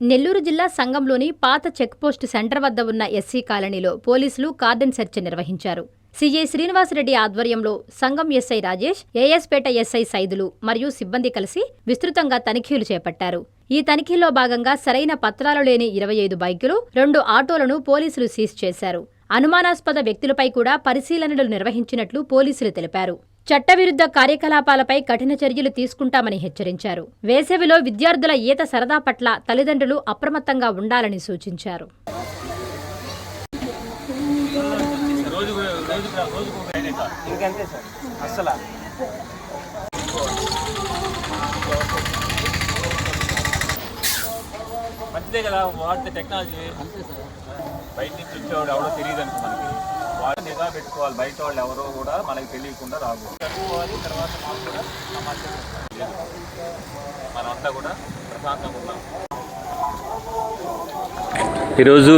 నెల్లూరు జిల్లా సంగంలోని పాత checkpost centre వద్ద ఉన్న ఎస్సీ కాలనీలో పోలీసులు కార్డన్ సెర్చ్ నిర్వహించారు. సీఐ శ్రీనివాసరెడ్డి ఆధ్వర్యంలో సంగం ఎస్ఐ రాజేష్, ఏఎస్పేట ఎస్ఐ సైదులు మరియు సిబ్బంది కలిసి విస్తృతంగా తనిఖీలు చేపట్టారు. ఈ తనిఖీల్లో భాగంగా సరైన పత్రాలు లేని 25 బైకులు, 2 ఆటోలను పోలీసులు సీజ్ చేశారు. అనుమానాస్పద వ్యక్తులపై కూడా పరిశీలనలు నిర్వహించినట్లు పోలీసులు తెలిపారు. చట్టవిరుద్ధ కార్యకలాపాలపై కఠిన చర్యలు తీసుకుంటామని హెచ్చరించారు. వేసవిలో విద్యార్థుల ఈత సరదా పట్ల తల్లిదండ్రులు అప్రమత్తంగా ఉండాలని సూచించారు. మంచిదే కదా వాడితే టెక్నాలజీ. బయట నుంచి వచ్చేవాడు ఎవరో తెలియదు అనుకో, మనకి వాళ్ళు నిఘా పెట్టుకోవాలి. బయట వాళ్ళు ఎవరో కూడా మనకి తెలియకుండా రాకూడదు. చదువుకోవాలి. తర్వాత మాకు కూడా సమాచారం మనంతా కూడా ప్రశాంతంగా ఉన్నాం. ఈరోజు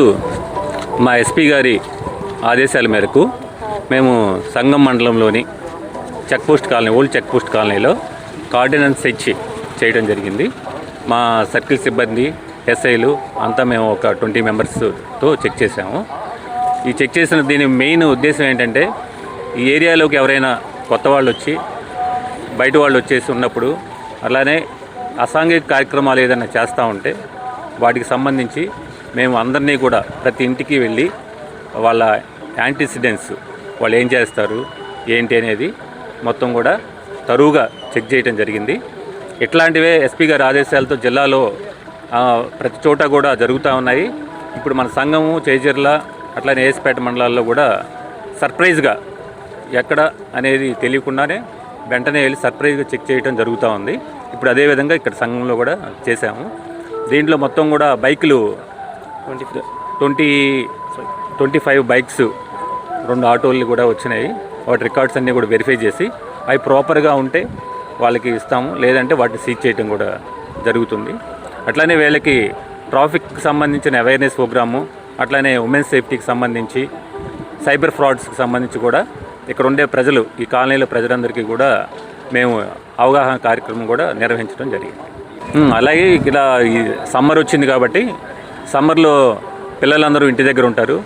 మా ఎస్పీ గారి ఆదేశాల మేరకు మేము సంగం మండలంలోని చెక్పోస్ట్ కాలనీ, ఓల్డ్ చెక్పోస్ట్ కాలనీలో కార్డినెన్స్ సెర్చ్ చేయడం జరిగింది. మా సర్కిల్ సిబ్బంది, ఎస్ఐలు అంతా మేము ఒక 20 మెంబర్స్తో చెక్ చేసాము. ఈ చెక్ చేసిన దీని మెయిన్ ఉద్దేశం ఏంటంటే, ఈ ఏరియాలోకి ఎవరైనా కొత్త వాళ్ళు వచ్చి బయట వాళ్ళు వచ్చేసి ఉన్నప్పుడు, అలానే అసాంఘిక కార్యక్రమాలు ఏదైనా చేస్తూ ఉంటే వాటికి సంబంధించి మేము అందరినీ కూడా ప్రతి ఇంటికి వెళ్ళి వాళ్ళ యాంటీసిడెంట్స్, వాళ్ళు ఏం చేస్తారు ఏంటి అనేది మొత్తం కూడా తరువుగా చెక్ చేయడం జరిగింది. ఇట్లాంటివే ఎస్పీ గారి ఆదేశాలతో జిల్లాలో ప్రతి చోట కూడా జరుగుతూ ఉన్నాయి. ఇప్పుడు మన సంగము, చేజర్ల, అట్లానే ఏఎస్పేట మండలాల్లో కూడా సర్ప్రైజ్గా ఎక్కడ అనేది తెలియకుండానే వెంటనే వెళ్ళి సర్ప్రైజ్గా చెక్ చేయడం జరుగుతూ ఉంది. ఇప్పుడు అదేవిధంగా ఇక్కడ సంఘంలో కూడా చేశాము. దీంట్లో మొత్తం కూడా బైకులు 25 బైక్స్, 2 ఆటోలు కూడా వచ్చినాయి. వాటి రికార్డ్స్ అన్నీ కూడా వెరిఫై చేసి అవి ప్రాపర్గా ఉంటే వాళ్ళకి ఇస్తాము, లేదంటే వాటిని సీజ్ చేయడం కూడా జరుగుతుంది. అట్లానే వీళ్ళకి ట్రాఫిక్కి సంబంధించిన అవేర్నెస్ ప్రోగ్రాము, అట్లానే ఉమెన్స్ సేఫ్టీకి సంబంధించి, సైబర్ ఫ్రాడ్స్కి సంబంధించి కూడా ఇక్కడ ఉండే ప్రజలు, ఈ కాలనీలో ప్రజలందరికీ కూడా మేము అవగాహన కార్యక్రమం కూడా నిర్వహించడం జరిగింది. అలాగే ఇక్కడ ఈ సమ్మర్ వచ్చింది కాబట్టి సమ్మర్లో పిల్లలందరూ ఇంటి దగ్గర ఉంటారు.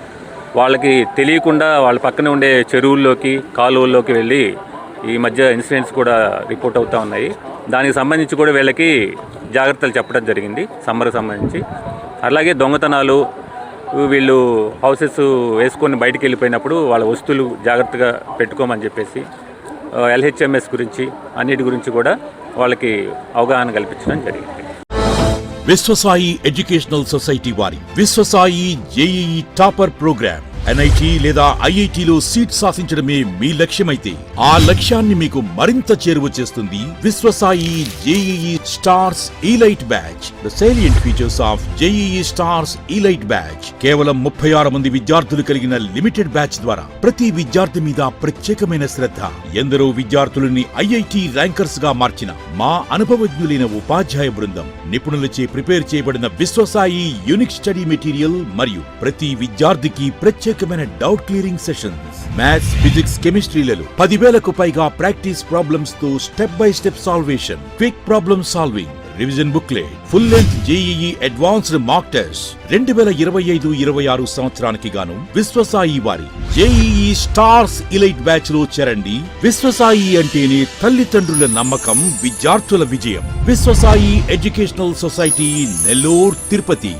వాళ్ళకి తెలియకుండా వాళ్ళ పక్కన ఉండే చెరువుల్లోకి, కాలువల్లోకి వెళ్ళి ఈ మధ్య ఇన్సిడెంట్స్ కూడా రిపోర్ట్ అవుతూ ఉన్నాయి. దానికి సంబంధించి కూడా వీళ్ళకి జాగ్రత్తలు చెప్పడం జరిగింది సమ్మర్కి సంబంధించి. అలాగే దొంగతనాలు, వీళ్ళు హౌసెస్ వేసుకొని బయటికి వెళ్ళిపోయినప్పుడు వాళ్ళ వస్తువులు జాగ్రత్తగా పెట్టుకోమని చెప్పేసి, LHMS గురించి అన్నిటి గురించి కూడా వాళ్ళకి అవగాహన కల్పించడం జరిగింది. విశ్వసాయి ఎడ్యుకేషనల్ సొసైటీ వారి Vishwasai JEE topper program NIT లేదా IITలో సీట్ సాధించడమే మీ లక్ష్యమైతే ఆ లక్ష్యాన్ని మీకు మరింత చేరువ చేస్తుంది Viswasai JEE stars elite batch. The salient features of JEE stars elite batch. కేవలం 36 మంది విద్యార్థులు కలిగిన లిమిటెడ్ బ్యాచ్ ద్వారా ప్రతి విద్యార్థి మీద ప్రత్యేకమైన శ్రద్ధ, ఎందరో విద్యార్థులని IIT ర్యాంకర్స్ గా మార్చిన మా అనుభవజ్ఞులైన ఉపాధ్యాయ బృందం, నిపుణులచే ప్రిపేర్ చేయబడిన విశ్వసాయి యూనిక్ స్టడీ మెటీరియల్ మరియు ప్రతి విద్యార్థికి ప్రత్యేకమైన doubt clearing sessions, maths, physics, కెమిస్ట్రీలలో 10,000కు పైగా ప్రాక్టీస్ ప్రాబ్లమ్స్ తో step by step salvation, quick problem solving, revision booklet, full length JEE advanced mock test. 2025-26 సంవత్సరానికి గాను విశ్వసాయి వారి జేఈఈ స్టార్స్ ఇలైట్ బ్యాచ్ లో చేరండి. విశ్వసాయి అంటేనే తల్లిదండ్రుల నమ్మకం, విద్యార్థుల విజయం. Viswasai educational society, Nellore, Tirupati.